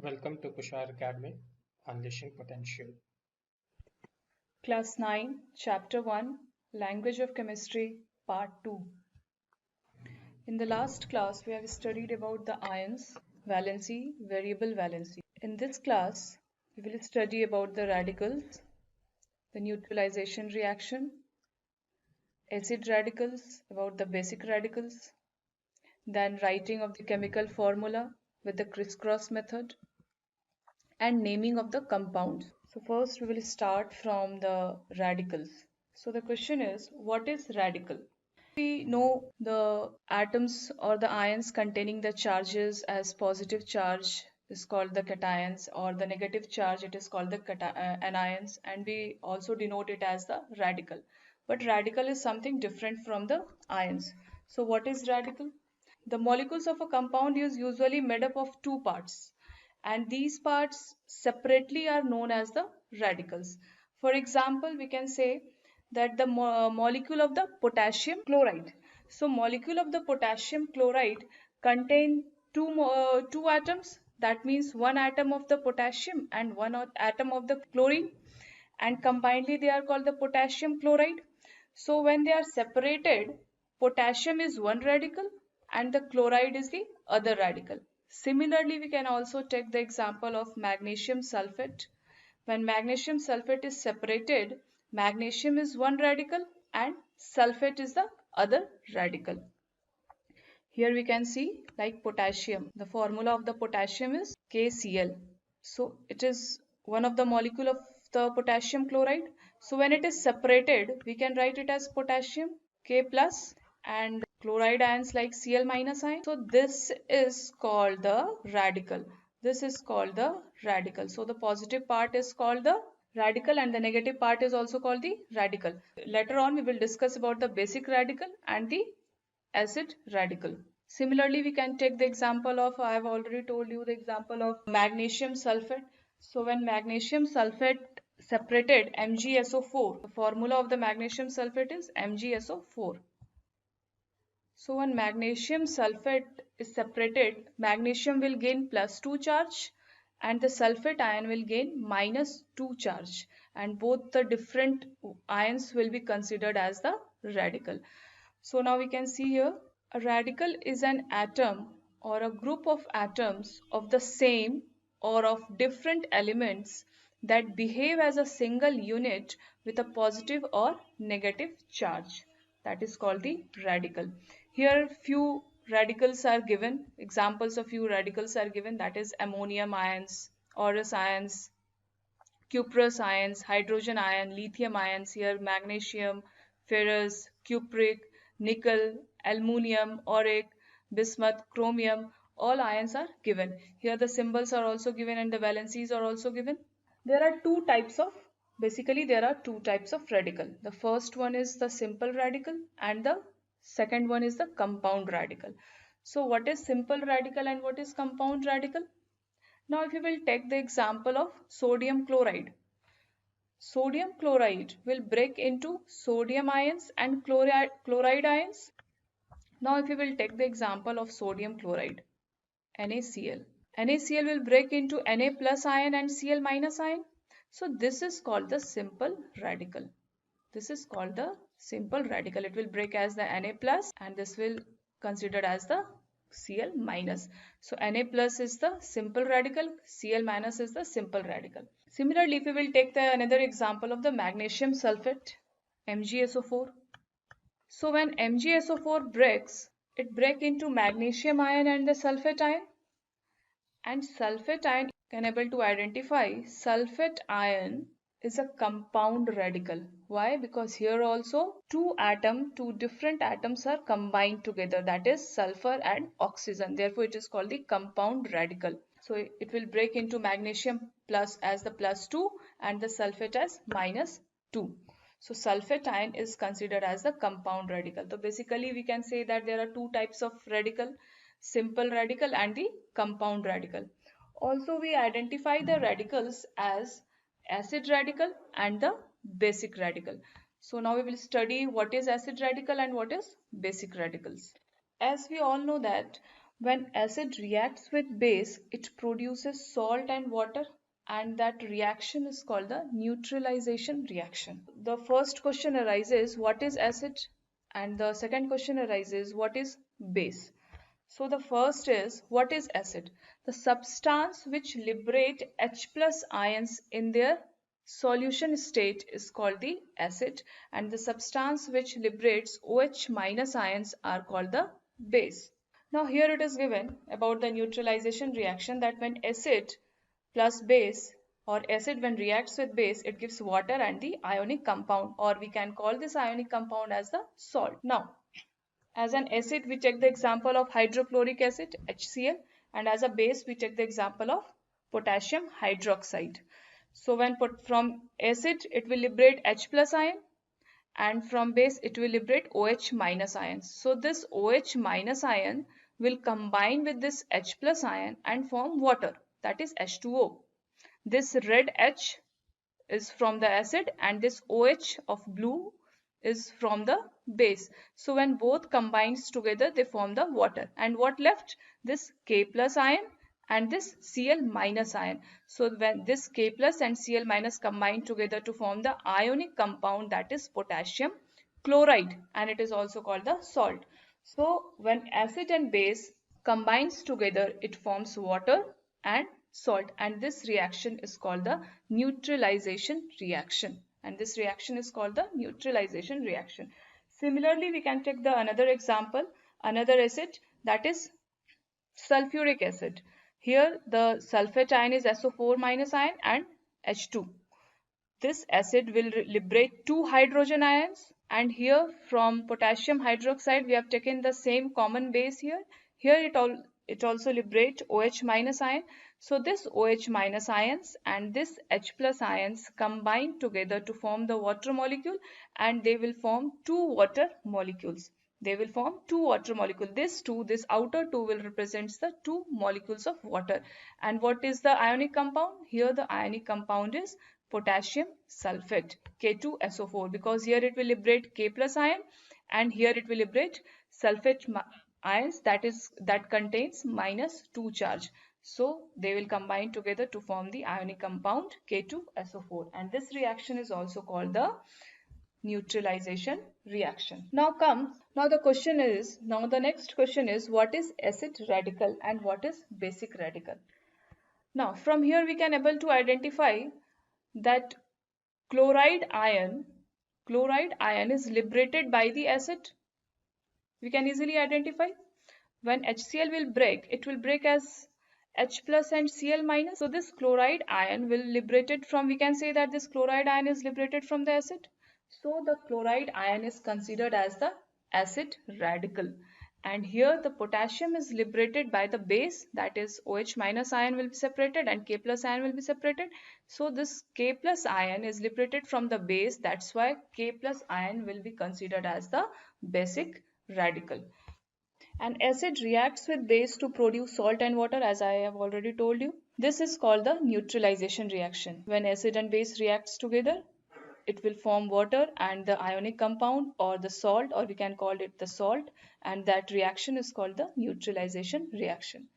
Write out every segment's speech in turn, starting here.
Welcome to Kushar Academy, Unleashing Potential. Class 9, Chapter 1, Language of Chemistry, Part 2. In the last class, we have studied about the ions, valency, variable valency. In this class, we will study about the radicals, the neutralization reaction, acid radicals, about the basic radicals, then writing of the chemical formula with the crisscross method, and naming of the compounds. So first we will start from the radicals. So the question is, what is radical? We know the atoms or the ions containing the charges as positive charge is called the cations, or the negative charge it is called the anions, and we also denote it as the radical. But radical is something different from the ions. So what is radical? The molecules of a compound is usually made up of two parts, and these parts separately are known as the radicals. For example, we can say that the molecule of the potassium chloride. So molecule of the potassium chloride contain two atoms. That means one atom of the potassium and one atom of the chlorine, and combinedly they are called the potassium chloride. So when they are separated, potassium is one radical and the chloride is the other radical. Similarly, we can also take the example of magnesium sulfate. When magnesium sulfate is separated, magnesium is one radical and sulfate is the other radical. Here we can see like potassium. The formula of the potassium is KCl. So it is one of the molecule of the potassium chloride. So when it is separated, we can write it as potassium K plus, and chloride ions like Cl minus ion. So this is called the radical. This is called the radical. So the positive part is called the radical and the negative part is also called the radical. Later on we will discuss about the basic radical and the acid radical. Similarly, we can take the example of, I have already told you the example of magnesium sulfate. So when magnesium sulfate separated MgSO4, the formula of the magnesium sulfate is MgSO4. So when magnesium sulfate is separated, magnesium will gain +2 charge and the sulfate ion will gain -2 charge, and both the different ions will be considered as the radical. So now we can see here, a radical is an atom or a group of atoms of the same or of different elements that behave as a single unit with a positive or negative charge. That is called the radical. Here few radicals are given, examples of few radicals are given, that is ammonium ions, Aurous ions, cuprous ions, hydrogen ion, lithium ions, here magnesium, ferrous, cupric, nickel, aluminium, auric, bismuth, chromium, all ions are given. Here the symbols are also given and the valencies are also given. There are there are two types of radical. The first one is the simple radical and the second one is the compound radical. So what is simple radical and what is compound radical? Now if you will take the example of sodium chloride. Sodium chloride will break into sodium ions and chloride ions. Now if you will take the example of sodium chloride, NaCl. NaCl will break into Na plus ion and Cl minus ion. So this is called the simple radical. This is called the simple radical. It will break as the Na plus and this will considered as the Cl minus. So Na plus is the simple radical, Cl minus is the simple radical. Similarly, if we will take another example of the magnesium sulfate, MgSO4. So when MgSO4 breaks, it breaks into magnesium ion and the sulfate ion. And sulfate ion can able to identify sulfate ion is a compound radical. Why? Because here also two different atoms are combined together, that is sulfur and oxygen. Therefore, it is called the compound radical. So it will break into magnesium plus as the +2 and the sulfate as -2. So sulfate ion is considered as the compound radical. So basically we can say that there are two types of radical, simple radical and the compound radical. Also we identify the radicals as acid radical and the basic radical. So now we will study what is acid radical and what is basic radicals. As we all know that When acid reacts with base, it produces salt and water, and that reaction is called the neutralization reaction. The first question arises, what is acid? And the second question arises, what is base? So the first is, what is acid? The substance which liberate H plus ions in their solution state is called the acid, and the substance which liberates OH minus ions are called the base. Now here it is given about the neutralization reaction that when acid plus base, or acid when reacts with base, it gives water and the ionic compound, or we can call this ionic compound as the salt. Now as an acid we take the example of hydrochloric acid HCl, and as a base we take the example of potassium hydroxide. So when put from acid it will liberate H plus ion, and from base it will liberate OH minus ions. So this OH minus ion will combine with this H plus ion and form water, that is H2O. This red H is from the acid and this OH of blue is from the base. So when both combines together they form the water, and what left? This K plus ion and this Cl minus ion. So when this K plus and Cl minus combine together to form the ionic compound, that is potassium chloride, and it is also called the salt. So when acid and base combines together it forms water and salt, and this reaction is called the neutralization reaction, and this reaction is called the neutralization reaction. Similarly we can take the another example, another acid, that is sulfuric acid. Here the sulfate ion is SO4 minus ion and H2. This acid will liberate 2 hydrogen ions, and here from potassium hydroxide we have taken the same common base here. Here it also liberates OH minus ion. So this OH minus ions and this H plus ions combine together to form the water molecule, and they will form 2 water molecules. They will form 2 water molecules. This outer 2 will represent the 2 molecules of water. And what is the ionic compound? Here the ionic compound is potassium sulfate, K2SO4, because here it will liberate K plus ion and here it will liberate sulfate ions that contains -2 charge. So they will combine together to form the ionic compound K2SO4, and this reaction is also called the neutralization reaction. Now the next question is, what is acid radical and what is basic radical? Now from here we can able to identify that chloride ion is liberated by the acid. We can easily identify. When HCl will break, it will break as H plus and Cl minus. So this chloride ion will liberated from, we can say that this chloride ion is liberated from the acid. So the chloride ion is considered as the acid radical. And here the potassium is liberated by the base, that is OH minus ion will be separated and K plus ion will be separated. So this K plus ion is liberated from the base, that's why K plus ion will be considered as the basic radical. An acid reacts with base to produce salt and water, as I have already told you. This is called the neutralization reaction. When acid and base reacts together, it will form water and the ionic compound or the salt, or we can call it the salt, and that reaction is called the neutralization reaction.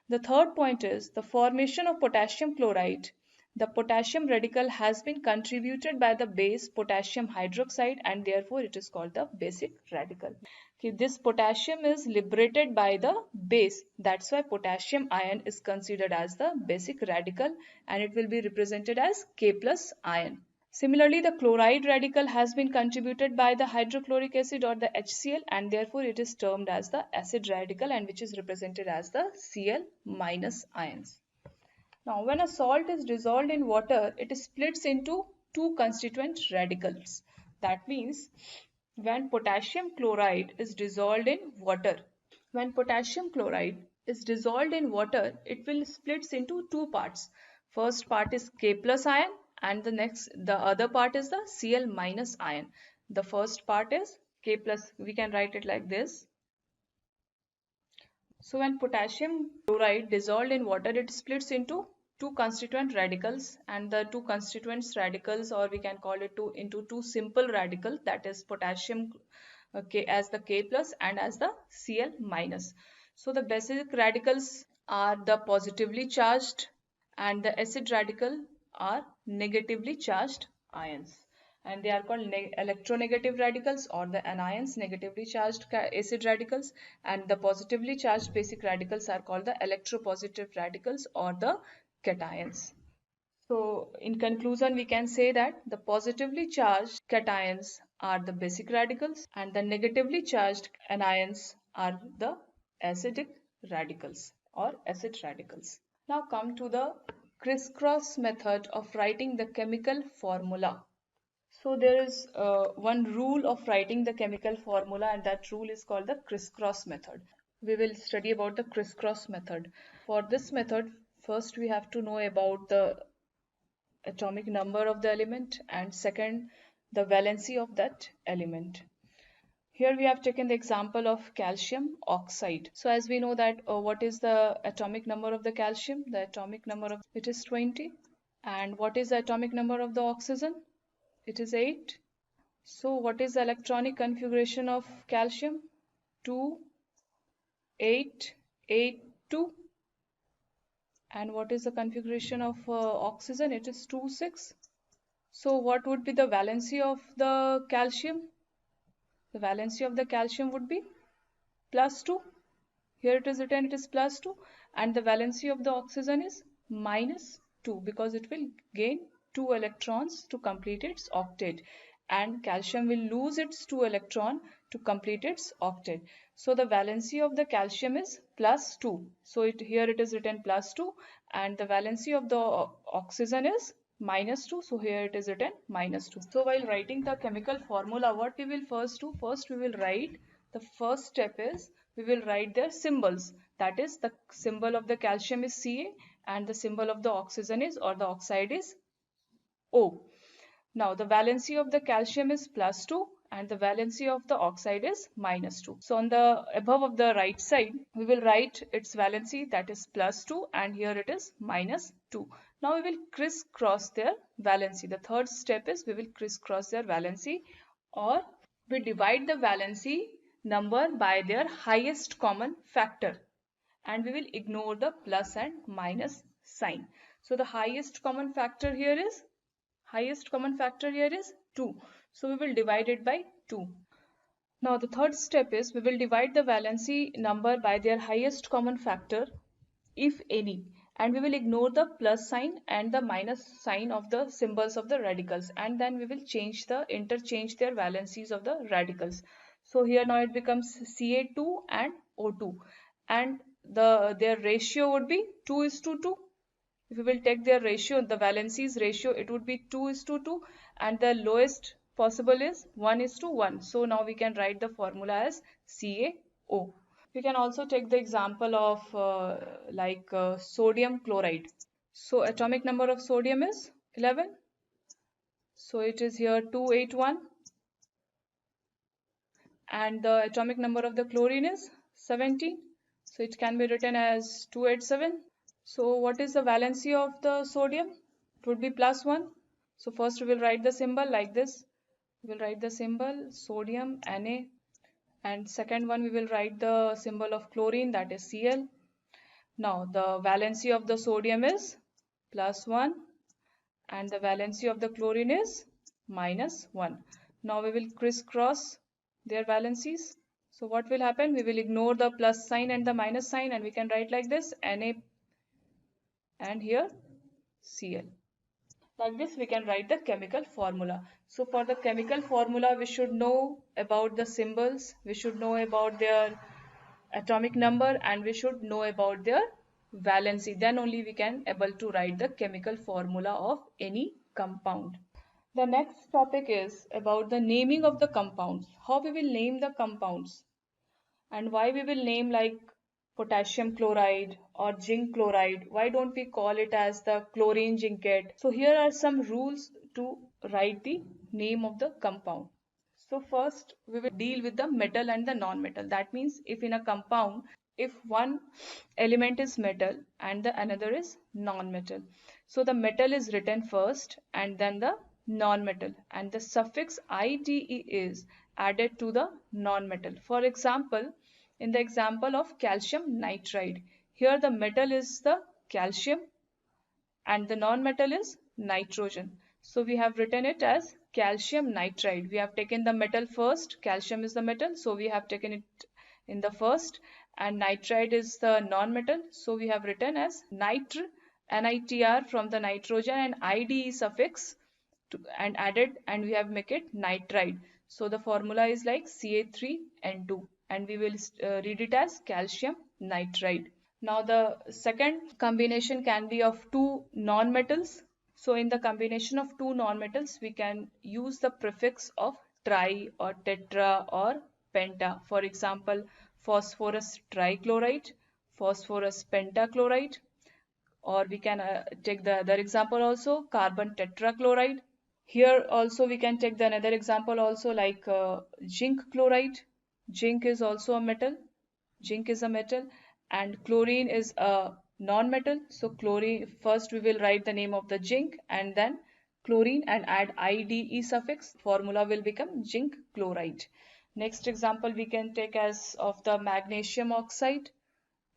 The third point is the formation of potassium chloride. The potassium radical has been contributed by the base potassium hydroxide, and therefore it is called the basic radical. Okay, this potassium is liberated by the base, that's why potassium ion is considered as the basic radical, and it will be represented as K plus ion. Similarly, the chloride radical has been contributed by the hydrochloric acid or the HCl, and therefore it is termed as the acid radical, and which is represented as the Cl minus ions. Now, when a salt is dissolved in water, it splits into 2 constituent radicals. That means when potassium chloride is dissolved in water, it will splits into 2 parts. First part is K plus ion, and the other part is the Cl minus ion. The first part is K plus, we can write it like this. So when potassium chloride dissolved in water, it splits into 2 constituent radicals, and the 2 constituents radicals, or we can call it into 2 simple radicals, that is potassium as the K plus and as the Cl minus. So the basic radicals are the positively charged and the acid radical are negatively charged ions. And they are called electronegative radicals or the anions, negatively charged acid radicals, and the positively charged basic radicals are called the electropositive radicals or the cations. So in conclusion, we can say that the positively charged cations are the basic radicals and the negatively charged anions are the acidic radicals or acid radicals. Now come to the crisscross method of writing the chemical formula. So there is one rule of writing the chemical formula, and that rule is called the crisscross method. We will study about the crisscross method. For this method, first we have to know about the atomic number of the element, and second, the valency of that element. Here we have taken the example of calcium oxide. So as we know that what is the atomic number of the calcium? The atomic number of it is 20. And what is the atomic number of the oxygen? It is 8. So what is the electronic configuration of calcium? 2, 8, 8, 2. And what is the configuration of oxygen? It is 2, 6. So what would be the valency of the calcium? The valency of the calcium would be +2. Here it is written, it is +2. And the valency of the oxygen is -2 because it will gain 2 electrons to complete its octet. And calcium will lose its 2 electron to complete its octet. So the valency of the calcium is +2. So here it is written +2, and the valency of the oxygen is -2. So here it is written -2. So while writing the chemical formula, what we will first do? First we will write, the first step is we will write their symbols. That is, the symbol of the calcium is Ca and the symbol of the oxygen is, or the oxide is, O. Now the valency of the calcium is +2 and the valency of the oxide is -2. So on the above of the right side, we will write its valency, that is +2, and here it is -2. Now we will crisscross their valency. The third step is we will crisscross their valency, or we divide the valency number by their highest common factor, and we will ignore the plus and minus sign. So the highest common factor here is 2. So we will divide it by 2. Now the third step is we will divide the valency number by their highest common factor, if any, and we will ignore the plus sign and the minus sign of the symbols of the radicals, and then we will interchange their valencies of the radicals. So here now it becomes Ca2 and O2, and their ratio would be 2:2. If we will take their ratio, the valencies ratio, it would be 2:2, and the lowest possible is 1:1. So now we can write the formula as CaO. We can also take the example of sodium chloride. So atomic number of sodium is 11. So it is here 281. And the atomic number of the chlorine is 17. So it can be written as 287. So what is the valency of the sodium? It would be +1. So first we will write the symbol like this. We will write the symbol sodium Na, and second one we will write the symbol of chlorine, that is Cl. Now the valency of the sodium is +1 and the valency of the chlorine is -1. Now we will crisscross their valencies. So what will happen? We will ignore the plus sign and the minus sign, and we can write like this, Na and here Cl. Like this we can write the chemical formula. So for the chemical formula, we should know about the symbols, we should know about their atomic number, and we should know about their valency. Then only we can able to write the chemical formula of any compound. The next topic is about the naming of the compounds. How we will name the compounds, and why we will name like potassium chloride or zinc chloride. Why don't we call it as the chlorine zincate? So here are some rules to write the name of the compound. So first we will deal with the metal and the non-metal. That means if in a compound, if one element is metal and the another is non-metal, so the metal is written first and then the non-metal, and the suffix ite is added to the non-metal. For example, In the example of calcium nitride, here the metal is the calcium and the non-metal is nitrogen. So we have written it as calcium nitride. We have taken the metal first, calcium is the metal, so we have taken it in the first, and nitride is the non-metal, so we have written as nitr, NITR from the nitrogen and IDE suffix and added, and we have make it nitride. So the formula is like Ca3N2 and we will read it as calcium nitride. Now the second combination can be of two non-metals. So in the combination of two non-metals, we can use the prefix of tri or tetra or penta. For example, phosphorus trichloride, phosphorus pentachloride, or we can take the other example also, carbon tetrachloride. Here also we can take the another example also like zinc chloride. Zinc is also a metal. Zinc is a metal and chlorine is a non-metal. So chlorine, first we will write the name of the zinc and then chlorine and add IDE suffix. Formula will become zinc chloride. Next example we can take as of the magnesium oxide.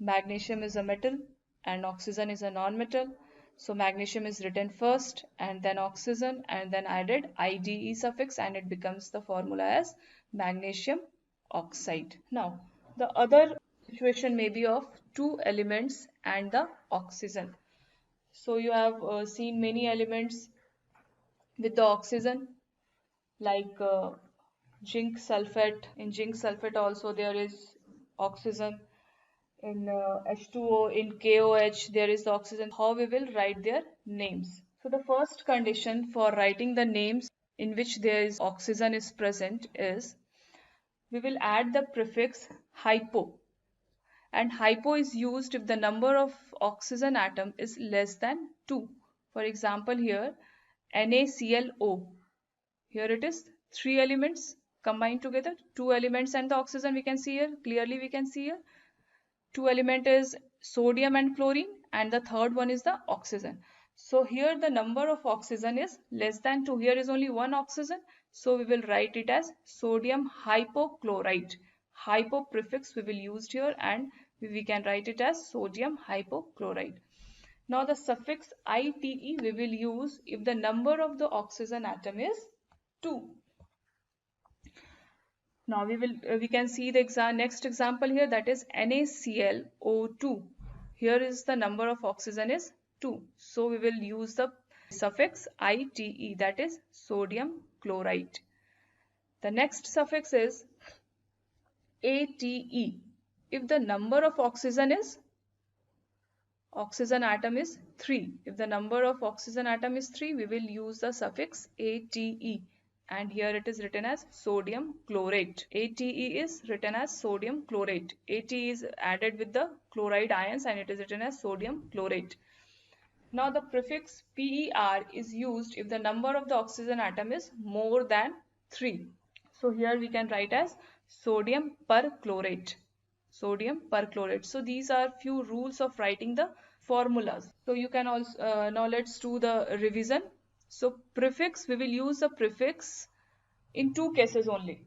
Magnesium is a metal and oxygen is a non-metal. So magnesium is written first and then oxygen and then added IDE suffix and it becomes the formula as magnesium oxide. Now the other situation may be of two elements and the oxygen. So you have seen many elements with the oxygen like zinc sulfate. In zinc sulfate also there is oxygen. In H2O, in KOH, there is the oxygen. How we will write their names? So the first condition for writing the names in which there is oxygen is present is we will add the prefix hypo. And hypo is used if the number of oxygen atom is less than 2. For example, here NaClO. Here it is 3 elements combined together, 2 elements and the oxygen we can see here. Clearly we can see here. 2 element is sodium and chlorine and the third one is the oxygen. So here the number of oxygen is less than 2. Here is only one oxygen. So we will write it as sodium hypochlorite. Hypo prefix we will use here and we can write it as sodium hypochlorite. Now the suffix ite we will use if the number of the oxygen atom is 2. Now we can see the next example here, that is NaClO2. Here is the number of oxygen is 2. So we will use the suffix ite, that is sodium chlorite. The next suffix is ate. If the number of oxygen atom is 3. If the number of oxygen atom is 3, we will use the suffix ate. And here it is written as sodium chlorate. Ate is written as sodium chlorate. Ate is added with the chloride ions and it is written as sodium chlorate. Now the prefix PER is used if the number of the oxygen atom is more than 3. So here we can write as sodium perchlorate. Sodium perchlorate. So these are few rules of writing the formulas. So you can also, now let's do the revision. So prefix, we will use the prefix in two cases only.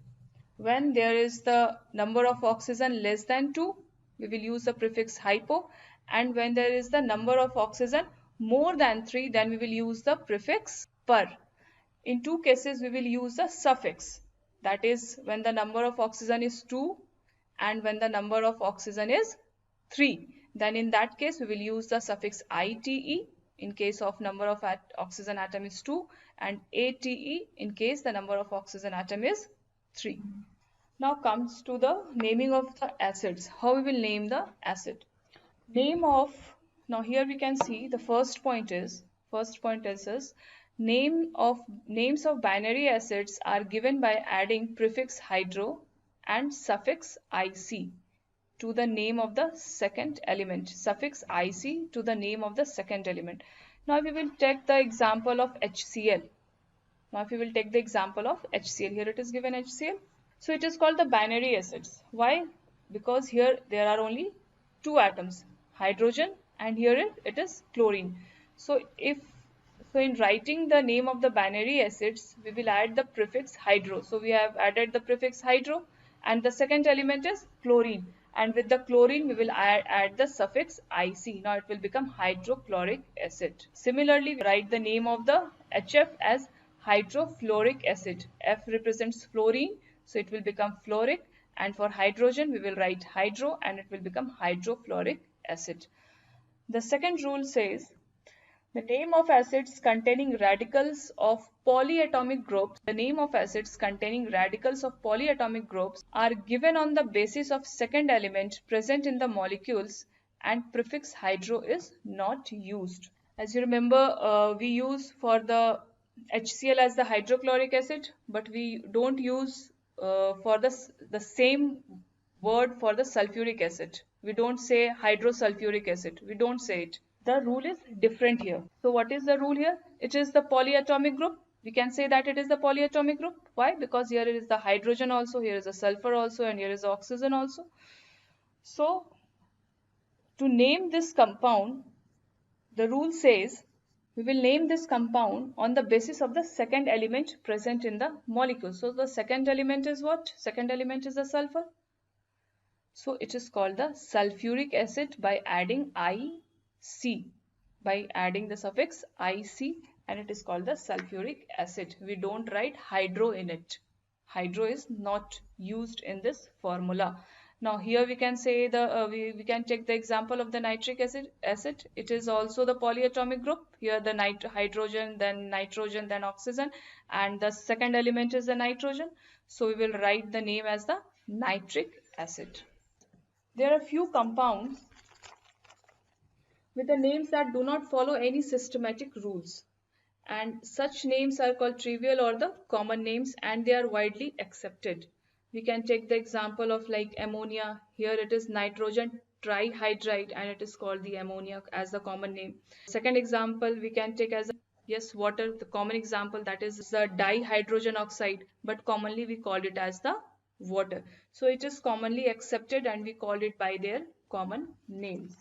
When there is the number of oxygen less than 2, we will use the prefix hypo, and when there is the number of oxygen more than 3, then we will use the prefix per. In two cases we will use the suffix, that is when the number of oxygen is 2 and when the number of oxygen is 3. Then in that case we will use the suffix ite in case of number of oxygen atom is 2 and ate in case the number of oxygen atom is 3. Now comes to the naming of the acids. How we will name the acid? Now here we can see the first point is names of binary acids are given by adding prefix hydro and suffix ic to the name of the second element. Suffix ic to the name of the second element. Now we will take the example of HCl. Here it is given HCl. So it is called the binary acids. Why? Because here there are only two atoms, hydrogen, and here it is chlorine. So in writing the name of the binary acids, we will add the prefix hydro. So we have added the prefix hydro and the second element is chlorine. and with the chlorine we will add the suffix IC. Now it will become hydrochloric acid. Similarly, we write the name of the HF as hydrofluoric acid. F represents fluorine, so it will become fluoric, and for hydrogen we will write hydro and it will become hydrofluoric acid. The second rule says the name of acids containing radicals of polyatomic groups, are given on the basis of second element present in the molecules and prefix hydro is not used. As you remember, we use for the HCl as the hydrochloric acid, but we don't use for the same word for the sulfuric acid. We don't say hydrosulfuric acid. We don't say it. The rule is different here. So what is the rule here? It is the polyatomic group. We can say that it is the polyatomic group. Why? Because here it is the hydrogen also, here is the sulfur also, and here is the oxygen also. So to name this compound, the rule says we will name this compound on the basis of the second element present in the molecule. So the second element is what? Second element is the sulfur. So it is called the sulfuric acid by adding IC, by adding the suffix IC, and it is called the sulfuric acid. We don't write hydro in it. Hydro is not used in this formula. Now here we can say we can take the example of the nitric acid. It is also the polyatomic group. Here the hydrogen, then nitrogen, then oxygen, and the second element is the nitrogen. So we will write the name as the nitric acid. There are few compounds with the names that do not follow any systematic rules, and such names are called trivial or the common names, and they are widely accepted. We can take the example of like ammonia. Here it is nitrogen trihydride and it is called the ammonia as the common name. Second example we can take as water, the common example, that is the dihydrogen oxide, but commonly we call it as the water. So it is commonly accepted and we call it by their common names.